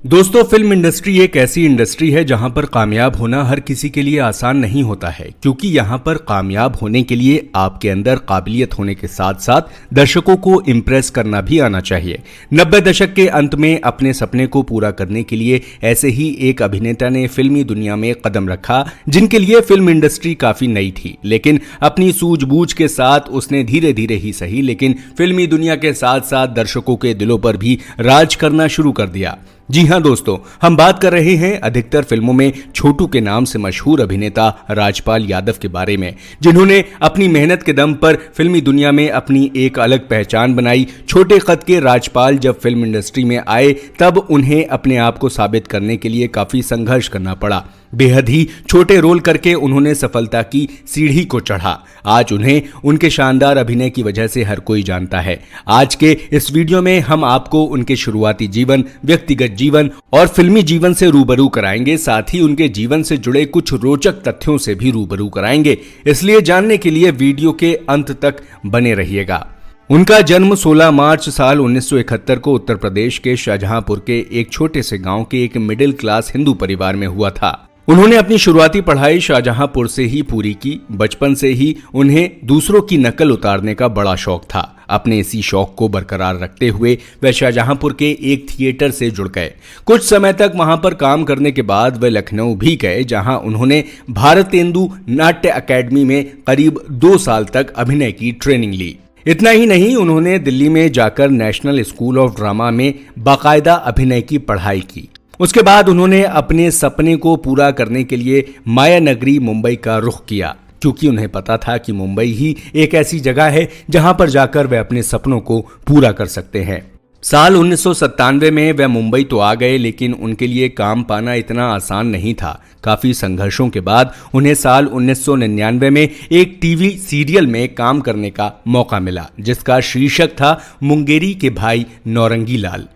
दोस्तों, film industry एक ऐसी इंडस्ट्री है जहां पर कामयाब होना हर किसी के लिए आसान नहीं होता है, क्योंकि यहां पर कामयाब होने के लिए आपके अंदर काबिलियत होने के साथ साथ दर्शकों को इम्प्रेस करना भी आना चाहिए। 90 दशक के अंत में अपने सपने को पूरा करने के लिए ऐसे ही एक अभिनेता ने फिल्मी दुनिया में कदम रखा, जिनके लिए फिल्म इंडस्ट्री काफी नई थी, लेकिन अपनी सूझबूझ के साथ उसने धीरे धीरे ही सही लेकिन फिल्मी दुनिया के साथ साथ दर्शकों के दिलों पर भी राज करना शुरू कर दिया। जी हां दोस्तों, हम बात कर रहे हैं अधिकतर फिल्मों में छोटू के नाम से मशहूर अभिनेता राजपाल यादव के बारे में, जिन्होंने अपनी मेहनत के दम पर फिल्मी दुनिया में अपनी एक अलग पहचान बनाई। छोटे कद के राजपाल जब फिल्म इंडस्ट्री में आए तब उन्हें अपने आप को साबित करने के लिए काफी संघर्ष करना पड़ा। बेहद ही छोटे रोल करके उन्होंने सफलता की सीढ़ी को चढ़ा। आज उन्हें उनके शानदार अभिनय की वजह से हर कोई जानता है। आज के इस वीडियो में हम आपको उनके शुरुआती जीवन, व्यक्तिगत जीवन और फिल्मी जीवन से रूबरू कराएंगे, साथ ही उनके जीवन से जुड़े कुछ रोचक तथ्यों से भी रूबरू कराएंगे। इसलिए जानने के लिए वीडियो के अंत तक बने रहिएगा। उनका जन्म 16 मार्च साल 1971 को उत्तर प्रदेश के शाहजहांपुर के एक छोटे से गांव के एक मिडिल क्लास हिंदू परिवार में हुआ था। उन्होंने अपनी शुरुआती पढ़ाई शाहजहांपुर से ही पूरी की। बचपन से ही उन्हें दूसरों की नकल उतारने का बड़ा शौक था। अपने इसी शौक को बरकरार रखते हुए वे शाहजहांपुर के एक थिएटर से जुड़ गए। कुछ समय तक वहां पर काम करने के बाद वे लखनऊ भी गए, जहां उन्होंने भारतेंदु नाट्य अकेडमी में करीब 2 साल तक अभिनय की ट्रेनिंग ली। इतना ही नहीं, उन्होंने दिल्ली में जाकर नेशनल स्कूल ऑफ ड्रामा में बाकायदा अभिनय की पढ़ाई की। उसके बाद उन्होंने अपने सपने को पूरा करने के लिए माया नगरी मुंबई का रुख किया, क्योंकि उन्हें पता था कि मुंबई ही एक ऐसी जगह है जहां पर जाकर वे अपने सपनों को पूरा कर सकते हैं। साल 1997 में वे मुंबई तो आ गए, लेकिन उनके लिए काम पाना इतना आसान नहीं था। काफी संघर्षों के बाद उन्हें साल 1999 में एक टीवी सीरियल में काम करने का मौका मिला, जिसका शीर्षक था मुंगेरी के भाई नौरंगी लाल।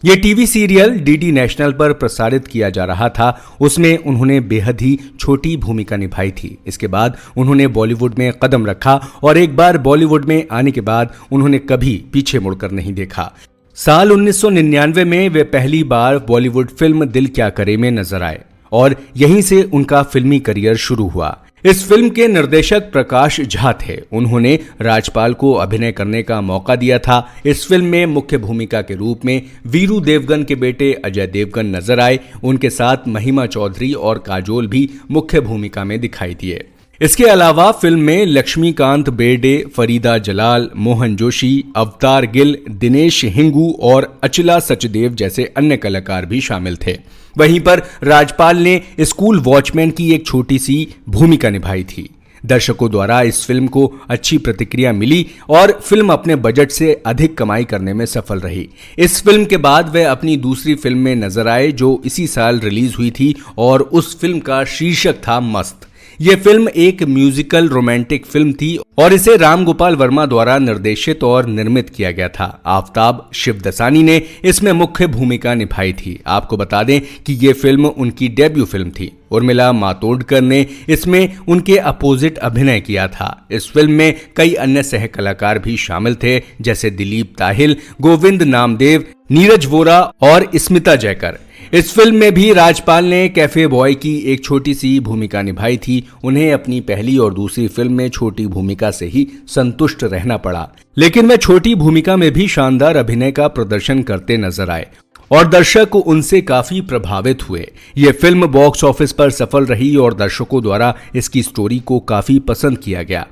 ये टीवी सीरियल डीडी नेशनल पर प्रसारित किया जा रहा था। उसमें उन्होंने बेहद ही छोटी भूमिका निभाई थी। इसके बाद उन्होंने बॉलीवुड में कदम रखा और एक बार बॉलीवुड में आने के बाद उन्होंने कभी पीछे मुड़कर नहीं देखा। साल 1999 में वे पहली बार बॉलीवुड फिल्म दिल क्या करे में नजर आए और यहीं से उनका फिल्मी करियर शुरू हुआ। इस फिल्म के निर्देशक प्रकाश झा थे। उन्होंने राजपाल को अभिनय करने का मौका दिया था। इस फिल्म में मुख्य भूमिका के रूप में वीरू देवगन के बेटे अजय देवगन नजर आए। उनके साथ महिमा चौधरी और काजोल भी मुख्य भूमिका में दिखाई दिए। इसके अलावा फिल्म में लक्ष्मीकांत बेर्डे, फरीदा जलाल, मोहन जोशी, अवतार गिल, दिनेश हिंगू और अचला सचदेव जैसे अन्य कलाकार भी शामिल थे। वहीं पर राजपाल ने स्कूल वॉचमैन की एक छोटी सी भूमिका निभाई थी। दर्शकों द्वारा इस फिल्म को अच्छी प्रतिक्रिया मिली और फिल्म अपने बजट से अधिक कमाई करने में सफल रही। इस फिल्म के बाद वे अपनी दूसरी फिल्म में नजर आए, जो इसी साल रिलीज हुई थी और उस फिल्म का शीर्षक था मस्त। यह फिल्म एक म्यूजिकल रोमांटिक फिल्म थी और इसे राम गोपाल वर्मा द्वारा निर्देशित और निर्मित किया गया था। आफताब शिवदसानी ने इसमें मुख्य भूमिका निभाई थी। आपको बता दें कि यह फिल्म उनकी डेब्यू फिल्म थी। उर्मिला मातोंडकर ने इसमें उनके अपोजिट अभिनय किया था। इस फिल्म में कई अन्य सह कलाकार भी शामिल थे, जैसे दिलीप ताहिल, गोविंद नामदेव, नीरज वोरा और स्मिता जयकर। इस फिल्म में भी राजपाल ने कैफे बॉय की एक छोटी सी भूमिका निभाई थी। उन्हें अपनी पहली और दूसरी फिल्म में छोटी भूमिका से ही संतुष्ट रहना पड़ा, लेकिन वे छोटी भूमिका में भी शानदार अभिनय का प्रदर्शन करते नजर आए और दर्शक उनसे काफी प्रभावित हुए। यह फिल्म बॉक्स ऑफिस पर सफल रही और दर्शकों द्वारा इसकी स्टोरी को काफी पसंद किया गया।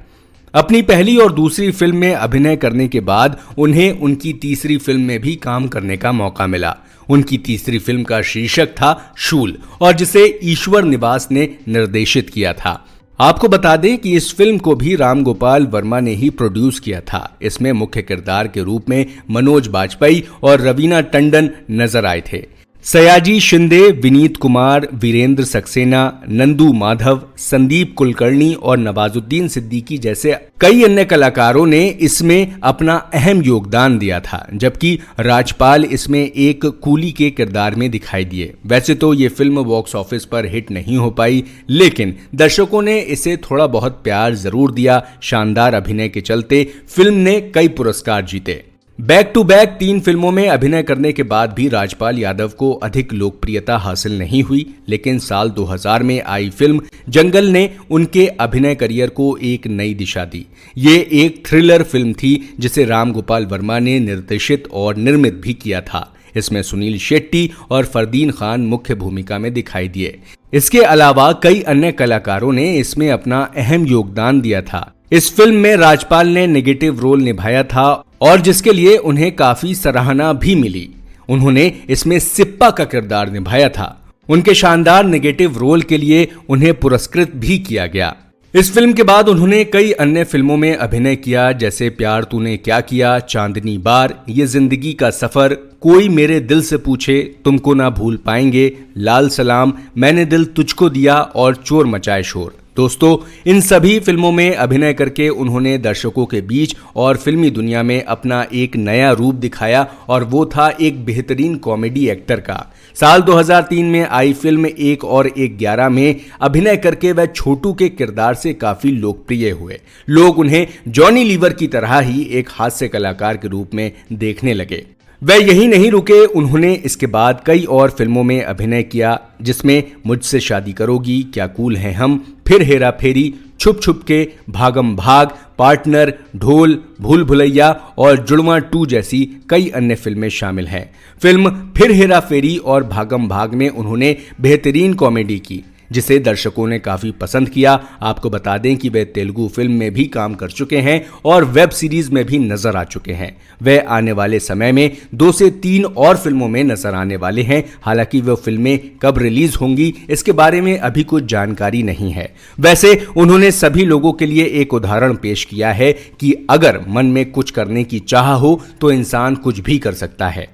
अपनी पहली और दूसरी फिल्म में अभिनय करने के बाद उन्हें उनकी तीसरी फिल्म में भी काम करने का मौका मिला। उनकी तीसरी फिल्म का शीर्षक था शूल और जिसे ईश्वर निवास ने निर्देशित किया था। आपको बता दें कि इस फिल्म को भी राम गोपाल वर्मा ने ही प्रोड्यूस किया था। इसमें मुख्य किरदार के रूप में मनोज बाजपेयी और रवीना टंडन नजर आए थे। सयाजी शिंदे, विनीत कुमार, वीरेंद्र सक्सेना, नंदू माधव, संदीप कुलकर्णी और नवाजुद्दीन सिद्दीकी जैसे कई अन्य कलाकारों ने इसमें अपना अहम योगदान दिया था, जबकि राजपाल इसमें एक कूली के किरदार में दिखाई दिए। वैसे तो ये फिल्म बॉक्स ऑफिस पर हिट नहीं हो पाई, लेकिन दर्शकों ने इसे थोड़ा बहुत प्यार जरूर दिया। शानदार अभिनय के चलते फिल्म ने कई पुरस्कार जीते। बैक टू बैक 3 फिल्मों में अभिनय करने के बाद भी राजपाल यादव को अधिक लोकप्रियता हासिल नहीं हुई, लेकिन साल 2000 में आई फिल्म जंगल ने उनके अभिनय करियर को एक नई दिशा दी। ये एक थ्रिलर फिल्म थी जिसे राम गोपाल वर्मा ने निर्देशित और निर्मित भी किया था। इसमें सुनील शेट्टी और फरदीन खान मुख्य भूमिका में दिखाई दिए। इसके अलावा कई अन्य कलाकारों ने इसमें अपना अहम योगदान दिया था। इस फिल्म में राजपाल ने नेगेटिव रोल निभाया था और जिसके लिए उन्हें काफी सराहना भी मिली। उन्होंने इसमें सिप्पा का किरदार निभाया था। उनके शानदार नेगेटिव रोल के लिए उन्हें पुरस्कृत भी किया गया। इस फिल्म के बाद उन्होंने कई अन्य फिल्मों में अभिनय किया, जैसे प्यार तूने क्या किया, चांदनी बार, ये जिंदगी का सफर, कोई मेरे दिल से पूछे, तुमको ना भूल पाएंगे, लाल सलाम, मैंने दिल तुझको दिया और चोर मचाए शोर। दोस्तों, इन सभी फिल्मों में अभिनय करके उन्होंने दर्शकों के बीच और फिल्मी दुनिया में अपना एक नया रूप दिखाया और वो था एक बेहतरीन कॉमेडी एक्टर का। साल 2003 में आई फिल्म 1 और 11 में अभिनय करके वह छोटू के किरदार से काफी लोकप्रिय हुए। लोग उन्हें जॉनी लीवर की तरह ही एक हास्य कलाकार के रूप में देखने लगे। वह यही नहीं रुके, उन्होंने इसके बाद कई और फिल्मों में अभिनय किया, जिसमें मुझसे शादी करोगी, क्या कूल हैं हम, फिर हेरा फेरी, छुप छुप के, भागम भाग, पार्टनर, ढोल, भूल भुलैया और जुड़वा 2 जैसी कई अन्य फिल्में शामिल हैं। फिल्म फिर हेरा फेरी और भागम भाग में उन्होंने बेहतरीन कॉमेडी की, जिसे दर्शकों ने काफी पसंद किया। आपको बता दें कि वे तेलुगु फिल्म में भी काम कर चुके हैं और वेब सीरीज में भी नजर आ चुके हैं। वे आने वाले समय में 2 से 3 और फिल्मों में नजर आने वाले हैं। हालांकि वो फिल्में कब रिलीज होंगी इसके बारे में अभी कुछ जानकारी नहीं है। वैसे उन्होंने सभी लोगों के लिए एक उदाहरण पेश किया है कि अगर मन में कुछ करने की चाह हो तो इंसान कुछ भी कर सकता है।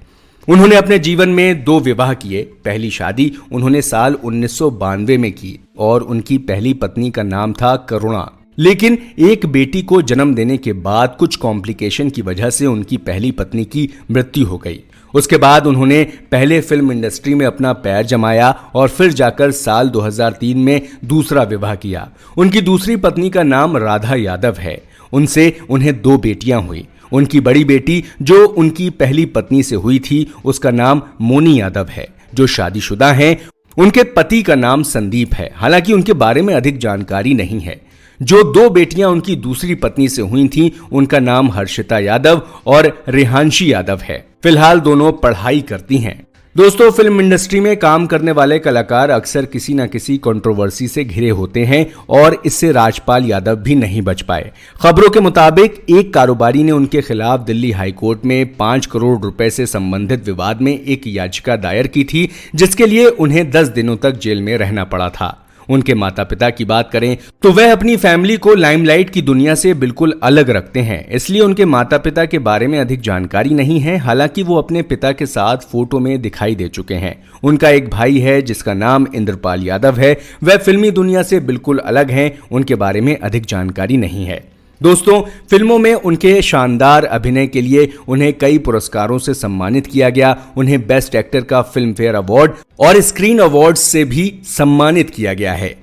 उन्होंने अपने जीवन में 2 विवाह किए। पहली शादी उन्होंने साल 1992 में की और उनकी पहली पत्नी का नाम था करुणा। लेकिन एक बेटी को जन्म देने के बाद कुछ कॉम्प्लिकेशन की वजह से उनकी पहली पत्नी की मृत्यु हो गई। उसके बाद उन्होंने पहले फिल्म इंडस्ट्री में अपना पैर जमाया और फिर जाकर साल 2003 में दूसरा विवाह किया। उनकी दूसरी पत्नी का नाम राधा यादव है। उनसे उन्हें 2 बेटियां हुई। उनकी बड़ी बेटी जो उनकी पहली पत्नी से हुई थी उसका नाम मोनी यादव है, जो शादीशुदा हैं। उनके पति का नाम संदीप है। हालांकि उनके बारे में अधिक जानकारी नहीं है। जो 2 बेटियां उनकी दूसरी पत्नी से हुई थीं उनका नाम हर्षिता यादव और रेहांशी यादव है। फिलहाल दोनों पढ़ाई करती हैं। दोस्तों, फिल्म इंडस्ट्री में काम करने वाले कलाकार अक्सर किसी न किसी कंट्रोवर्सी से घिरे होते हैं और इससे राजपाल यादव भी नहीं बच पाए। खबरों के मुताबिक एक कारोबारी ने उनके खिलाफ दिल्ली हाईकोर्ट में 5 करोड़ रुपए से संबंधित विवाद में एक याचिका दायर की थी, जिसके लिए उन्हें 10 दिनों तक जेल में रहना पड़ा था। उनके माता पिता की बात करें तो वह अपनी फैमिली को लाइमलाइट की दुनिया से बिल्कुल अलग रखते हैं, इसलिए उनके माता पिता के बारे में अधिक जानकारी नहीं है। हालांकि वो अपने पिता के साथ फोटो में दिखाई दे चुके हैं। उनका एक भाई है जिसका नाम इंद्रपाल यादव है। वह फिल्मी दुनिया से बिल्कुल अलग हैं। उनके बारे में अधिक जानकारी नहीं है। दोस्तों, फिल्मों में उनके शानदार अभिनय के लिए उन्हें कई पुरस्कारों से सम्मानित किया गया। उन्हें बेस्ट एक्टर का फिल्म फेयर अवार्ड और स्क्रीन अवार्ड्स से भी सम्मानित किया गया है।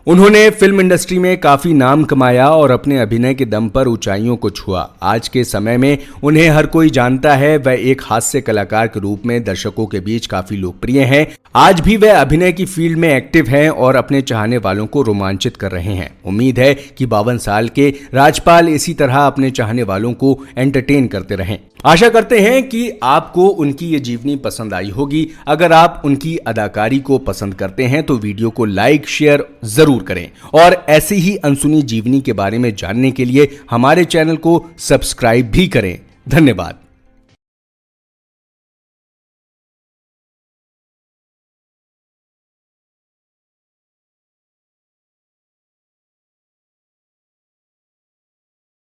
उन्होंने फिल्म इंडस्ट्री में काफी नाम कमाया और अपने अभिनय के दम पर ऊंचाइयों को छुआ। आज के समय में उन्हें हर कोई जानता है। वह एक हास्य कलाकार के रूप में दर्शकों के बीच काफी लोकप्रिय हैं। आज भी वह अभिनय की फील्ड में एक्टिव हैं और अपने चाहने वालों को रोमांचित कर रहे हैं। उम्मीद है कि 52 साल के राजपाल इसी तरह अपने चाहने वालों को एंटरटेन करते रहें। आशा करते हैं कि आपको उनकी ये जीवनी पसंद आई होगी। अगर आप उनकी अदाकारी को पसंद करते हैं तो वीडियो को लाइक शेयर जरूर करें और ऐसी ही अनसुनी जीवनी के बारे में जानने के लिए हमारे चैनल को सब्सक्राइब भी करें। धन्यवाद।